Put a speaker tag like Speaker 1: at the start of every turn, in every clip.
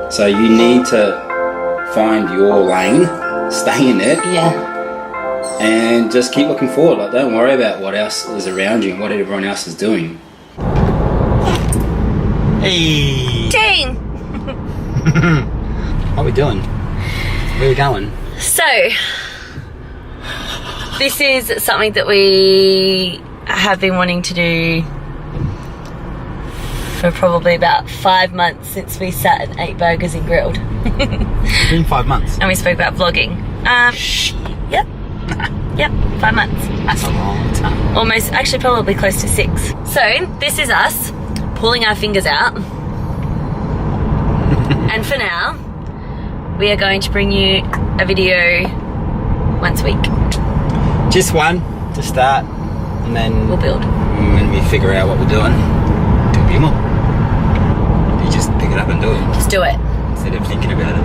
Speaker 1: So you need to find your lane, stay in it, and just keep looking forward. Like, don't worry about what else is around you and what everyone else is doing. Hey!
Speaker 2: Team!
Speaker 1: What are we doing? Where are we going?
Speaker 2: So, this is something that we have been wanting to do for probably about 5 months since we sat and ate burgers and grilled.
Speaker 1: It's been 5 months.
Speaker 2: And we spoke about vlogging. Yep. Yep, 5 months.
Speaker 1: That's a long time.
Speaker 2: Almost, actually probably close to 6. So, this is us pulling our fingers out. And for now, we are going to bring you a video once a week.
Speaker 1: Just one to start, and then
Speaker 2: We'll build.
Speaker 1: when we figure out what we're doing, do a few more. You just pick it up and do it
Speaker 2: Just do it.
Speaker 1: instead of thinking about it.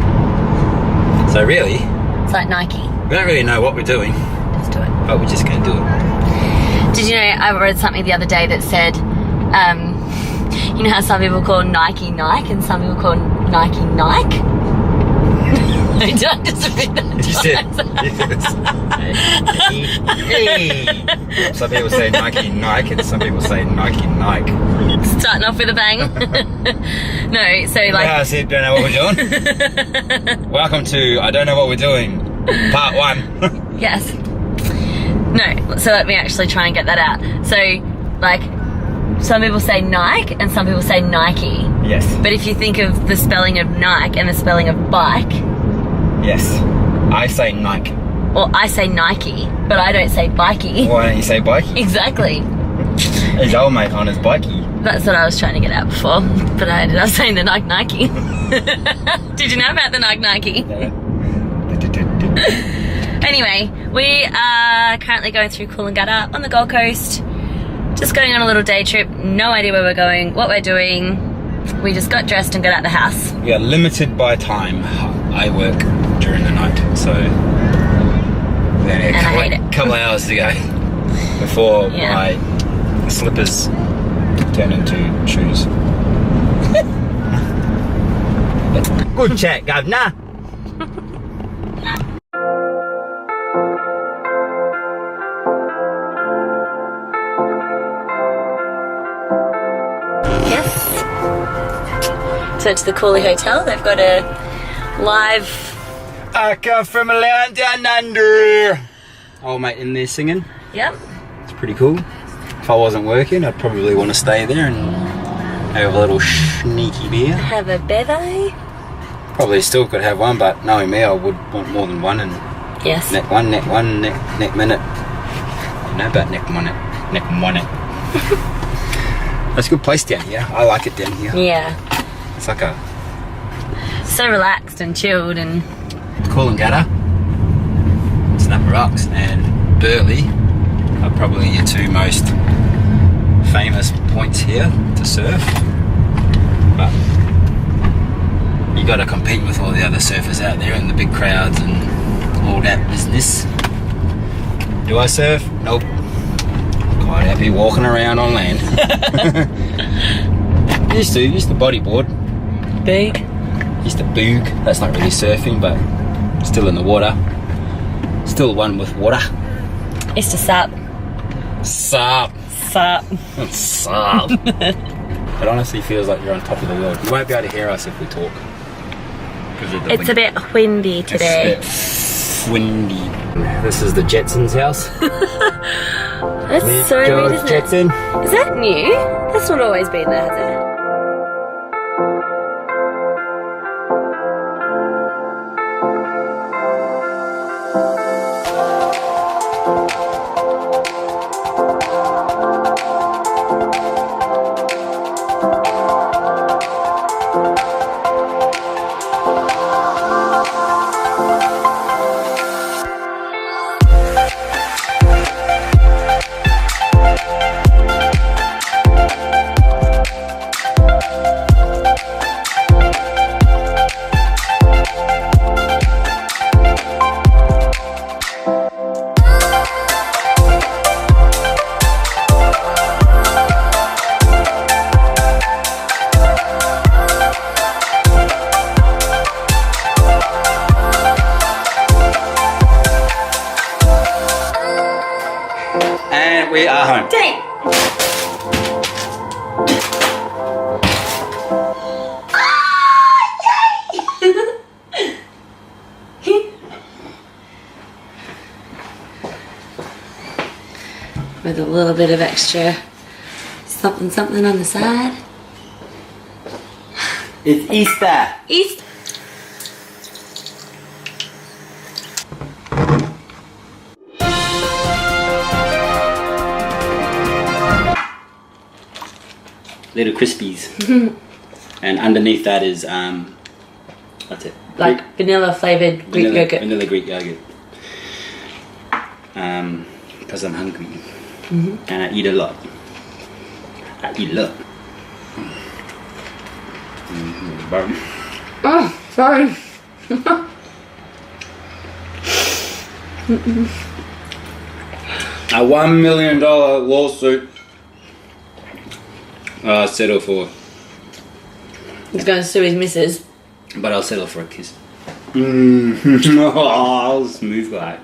Speaker 1: So really,
Speaker 2: It's like Nike.
Speaker 1: we don't really know what we're doing,
Speaker 2: Just do it.
Speaker 1: but we're just going to do it.
Speaker 2: Did you know, I read something the other day that said, you know how some people call Nike Nike and some people call Nike Nike? I just read that.
Speaker 1: You said, yes. Hey. Some people say Nike Nike and some people say Nike Nike.
Speaker 2: Starting off with a bang. No, so like...
Speaker 1: Yeah, I said, don't know what we're doing. Welcome to I Don't Know What We're Doing, part 1.
Speaker 2: Yes. No, so let me actually try and get that out. So, like, some people say Nike and some people say Nike.
Speaker 1: Yes.
Speaker 2: But if you think of the spelling of Nike and the spelling of bike...
Speaker 1: Yes. I say Nike.
Speaker 2: Or I say Nike, but I don't say bikey.
Speaker 1: Why don't you say bikey?
Speaker 2: Exactly.
Speaker 1: His old mate on his bikey.
Speaker 2: That's what I was trying to get at before, but I ended up saying the Nike Nike. Did you know about the Nike Nike? Anyway, we are currently going through Coolangatta on the Gold Coast. Just going on a little day trip. No idea where we're going, what we're doing. We just got dressed and got out the house.
Speaker 1: We are limited by time. I work during the night, so we only have a couple hours to go before my slippers turn into shoes. Good chat, governor.
Speaker 2: Yes. So it's the Cooley Hotel. They've got a live...
Speaker 1: I come from a land down under. Old mate in there singing.
Speaker 2: Yep.
Speaker 1: It's pretty cool. If I wasn't working, I'd probably want to stay there and have a little sneaky beer.
Speaker 2: Have a bevy.
Speaker 1: Probably still could have one, but knowing me, I would want more than one. And
Speaker 2: Yes.
Speaker 1: neck minute. You know about neck minute. That's a good place down here. I like it down here.
Speaker 2: Yeah.
Speaker 1: It's like a
Speaker 2: So relaxed and chilled and...
Speaker 1: Coolangatta, Snapper Rocks and Burleigh are probably your two most famous points here to surf. But you got to compete with all the other surfers out there and the big crowds and all that business. Do I surf? Nope. Quite happy walking around on land. used to bodyboard.
Speaker 2: Big.
Speaker 1: Used to boog. That's not really surfing, but still in the water. Still one with water.
Speaker 2: It's to sup.
Speaker 1: Sup.
Speaker 2: Sup.
Speaker 1: Sup. It honestly feels like you're on top of the world. You won't be able to hear us if we talk.
Speaker 2: It's a bit windy today.
Speaker 1: It's a bit windy. This is the Jetsons' house.
Speaker 2: That's so weird, isn't
Speaker 1: Jetson.
Speaker 2: it? Is that new? That's not always been there, has it? with a little bit of extra something on the side.
Speaker 1: It's Easter.
Speaker 2: East.
Speaker 1: Little crispies. And underneath that is what's it?
Speaker 2: Like vanilla flavoured Greek yogurt.
Speaker 1: Vanilla Greek yogurt. Because I'm hungry. And I eat a lot.
Speaker 2: Oh, sorry.
Speaker 1: A $1 million lawsuit. I'll settle for.
Speaker 2: He's going to sue his missus.
Speaker 1: But I'll settle for a kiss. Oh, smooth guy.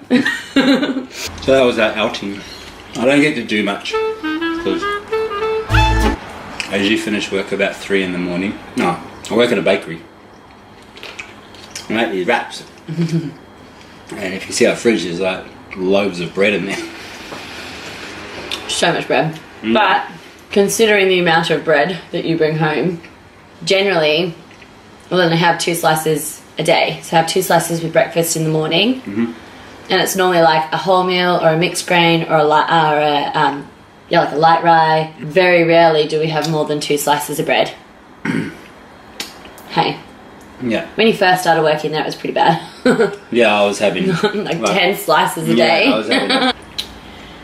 Speaker 1: So that was our outing. I don't get to do much because I usually finish work about 3 in the morning. No, I work at a bakery. I make these wraps. And if you see our fridge, there's like loaves of bread in there.
Speaker 2: So much bread. But considering the amount of bread that you bring home, generally we'll only have 2 slices a day. So I have 2 slices with breakfast in the morning. And it's normally like a wholemeal or a mixed grain or like a light rye. Very rarely do we have more than 2 slices of bread. Hey.
Speaker 1: Yeah.
Speaker 2: When you first started working there, it was pretty bad.
Speaker 1: Yeah, I was having
Speaker 2: like 10 slices a day.
Speaker 1: Yeah, I was having.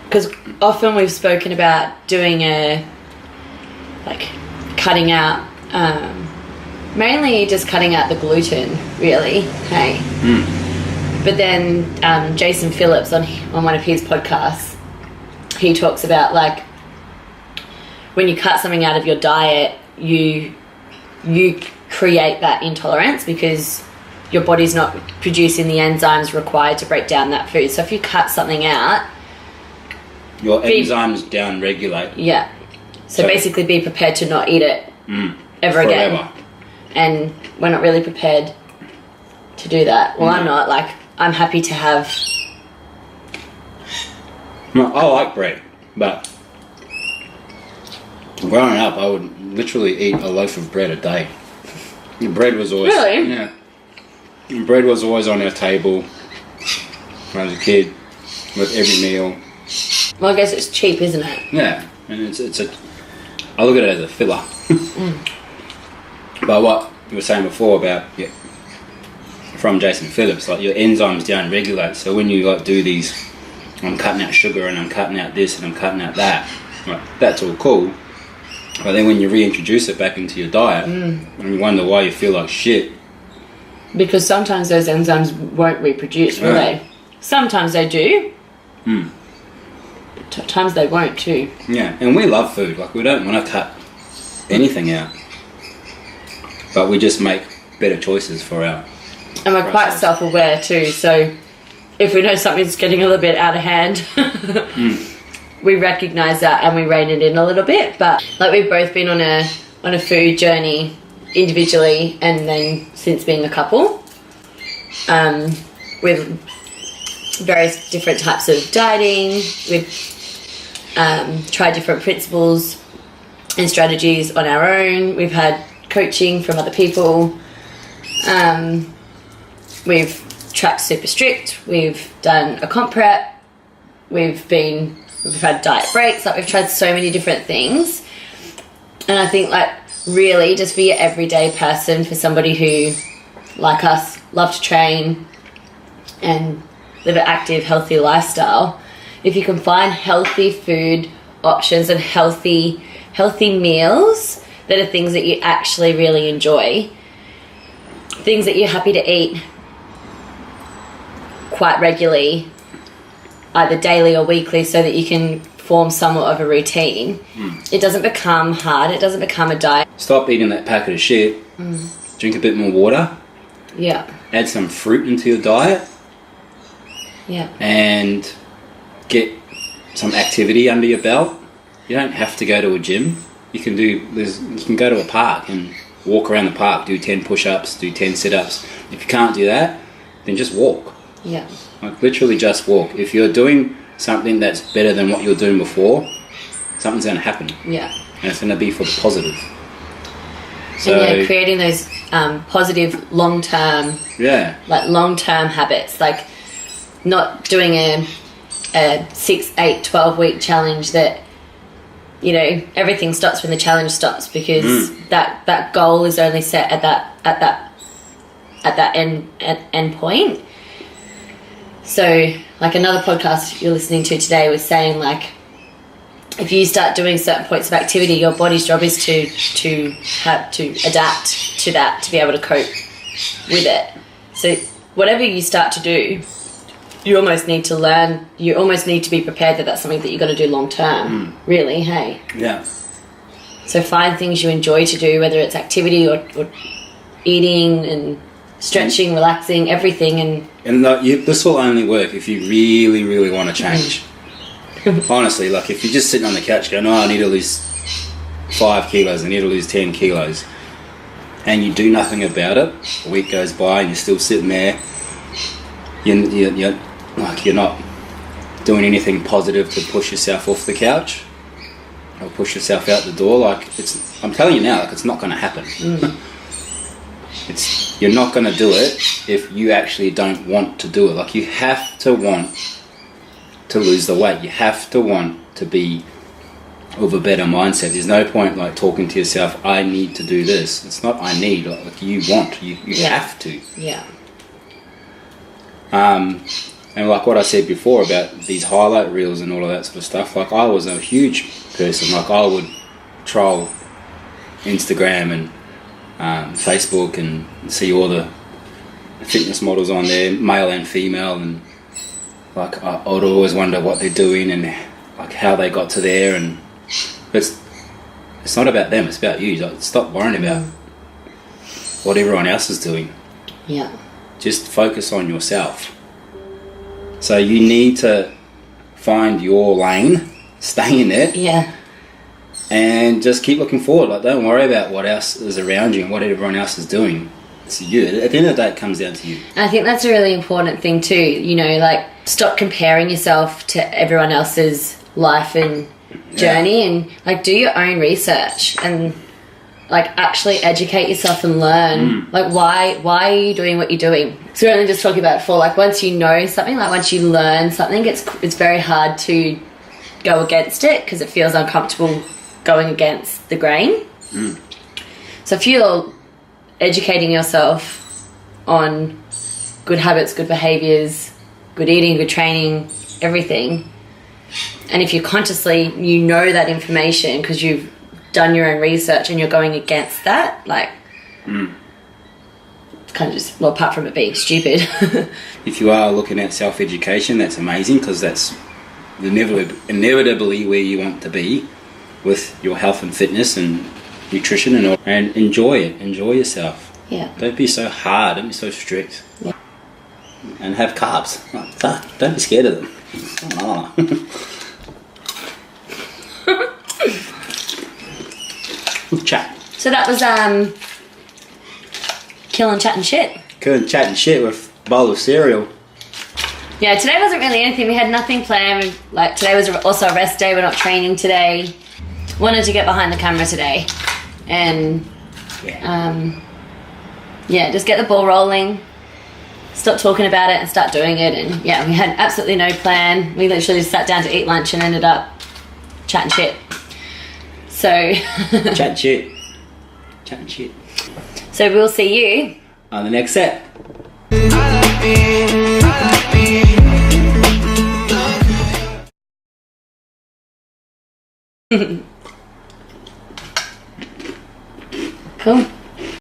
Speaker 2: Because often we've spoken about doing cutting out, mainly just cutting out the gluten, really. Hey. But then Jason Phillips on one of his podcasts, he talks about like when you cut something out of your diet, you create that intolerance because your body's not producing the enzymes required to break down that food. So if you cut something out,
Speaker 1: your enzymes down regulate.
Speaker 2: Yeah. So basically be prepared to not eat it ever again. And we're not really prepared to do that. Well, I'm not. Like, I'm happy to have...
Speaker 1: No, I like bread, but growing up, I would literally eat a loaf of bread a day. Bread was always...
Speaker 2: Really?
Speaker 1: Yeah. Bread was always on our table when I was a kid, with every meal.
Speaker 2: Well, I guess it's cheap, isn't it?
Speaker 1: Yeah, and it's a... I look at it as a filler. But what you were saying before about... from Jason Phillips, like your enzymes down regulate. So when you like do these, I'm cutting out sugar and I'm cutting out this and I'm cutting out that, like, that's all cool. But then when you reintroduce it back into your diet, and you wonder why you feel like shit.
Speaker 2: Because sometimes those enzymes won't reproduce, will they? Sometimes they do. Times they won't too.
Speaker 1: Yeah, and we love food. Like, we don't want to cut anything out, but we just make better choices for our...
Speaker 2: And we're quite self-aware too, so if we know something's getting a little bit out of hand, we recognise that and we rein it in a little bit. But like, we've both been on a food journey individually and then since being a couple, with various different types of dieting. We've tried different principles and strategies on our own. We've had coaching from other people. We've tracked super strict. We've done a comp prep. We've had diet breaks. Like, we've tried so many different things. And I think, like, really just be an everyday person for somebody who, like us, love to train and live an active, healthy lifestyle. If you can find healthy food options and healthy meals that are things that you actually really enjoy, things that you're happy to eat quite regularly, either daily or weekly, so that you can form somewhat of a routine. It doesn't become hard. It doesn't become a diet.
Speaker 1: Stop eating that packet of shit. Drink a bit more water.
Speaker 2: Yeah.
Speaker 1: Add some fruit into your diet.
Speaker 2: Yeah.
Speaker 1: And get some activity under your belt. You don't have to go to a gym. You can go to a park and walk around the park, do 10 push-ups, do 10 sit-ups. If you can't do that, then just walk.
Speaker 2: Yeah.
Speaker 1: Like, literally just walk. If you're doing something that's better than what you're doing before, something's going to happen.
Speaker 2: Yeah.
Speaker 1: And it's going to be for the positive. So,
Speaker 2: and yeah, creating those positive long-term, like long-term habits, like not doing a 6, 8, 12-week challenge that, you know, everything stops when the challenge stops, because that goal is only set at that end point. So, like another podcast you're listening to today was saying, like, if you start doing certain points of activity, your body's job is to have to adapt to that, to be able to cope with it. So whatever you start to do, you almost need to learn, you almost need to be prepared that that's something that you're going to do long term, really, hey?
Speaker 1: Yeah.
Speaker 2: So find things you enjoy to do, whether it's activity or eating and stretching, relaxing, everything. And
Speaker 1: this will only work if you really, really want to change. Honestly, like if you're just sitting on the couch going, I need to lose 5 kilos, I need to lose 10 kilos, and you do nothing about it, a week goes by and you're still sitting there, you're not doing anything positive to push yourself off the couch or push yourself out the door. Like, I'm telling you now, like, it's not going to happen. You're not going to do it if you actually don't want to do it. Like, you have to want to lose the weight. You have to want to be of a better mindset. There's no point like talking to yourself, I need to do this. It's not I need, like you want, you have to.
Speaker 2: Yeah.
Speaker 1: And like what I said before about these highlight reels and all of that sort of stuff, like I was a huge person. Like I would troll Instagram and Facebook and see all the fitness models on there, male and female, and like I would always wonder what they're doing and like how they got to there. And it's not about them, it's about you. Like, stop worrying about what everyone else is doing.
Speaker 2: Yeah.
Speaker 1: Just focus on yourself. So you need to find your lane, stay in it.
Speaker 2: Yeah.
Speaker 1: And just keep looking forward. Like, don't worry about what else is around you and what everyone else is doing. It's you. At the end of the day, it comes down to you.
Speaker 2: I think that's a really important thing too. You know, like, stop comparing yourself to everyone else's life and journey, and like do your own research and like actually educate yourself and learn. Like, why are you doing what you're doing? So we're only just talking about it before. Like, once you know something, like once you learn something, it's very hard to go against it because it feels uncomfortable going against the grain. So if you're educating yourself on good habits, good behaviours, good eating, good training, everything, and if you consciously, you know that information because you've done your own research and you're going against that, like, it's kind of just, well, apart from it being stupid.
Speaker 1: If you are looking at self-education, that's amazing because that's inevitably where you want to be with your health and fitness and nutrition and all. And enjoy it. Enjoy yourself.
Speaker 2: Yeah.
Speaker 1: Don't be so hard. Don't be so strict.
Speaker 2: Yeah.
Speaker 1: And have carbs. Don't be scared of them. Chat.
Speaker 2: So that was KL'N chatting shit.
Speaker 1: KL'N chatting shit with a bowl of cereal.
Speaker 2: Yeah, today wasn't really anything. We had nothing planned. Like, today was also a rest day. We're not training today. Wanted to get behind the camera today and just get the ball rolling, stop talking about it and start doing it. And yeah, we had absolutely no plan. We literally just sat down to eat lunch and ended up chatting shit. So
Speaker 1: chatting shit. So
Speaker 2: we'll see you
Speaker 1: on the next set.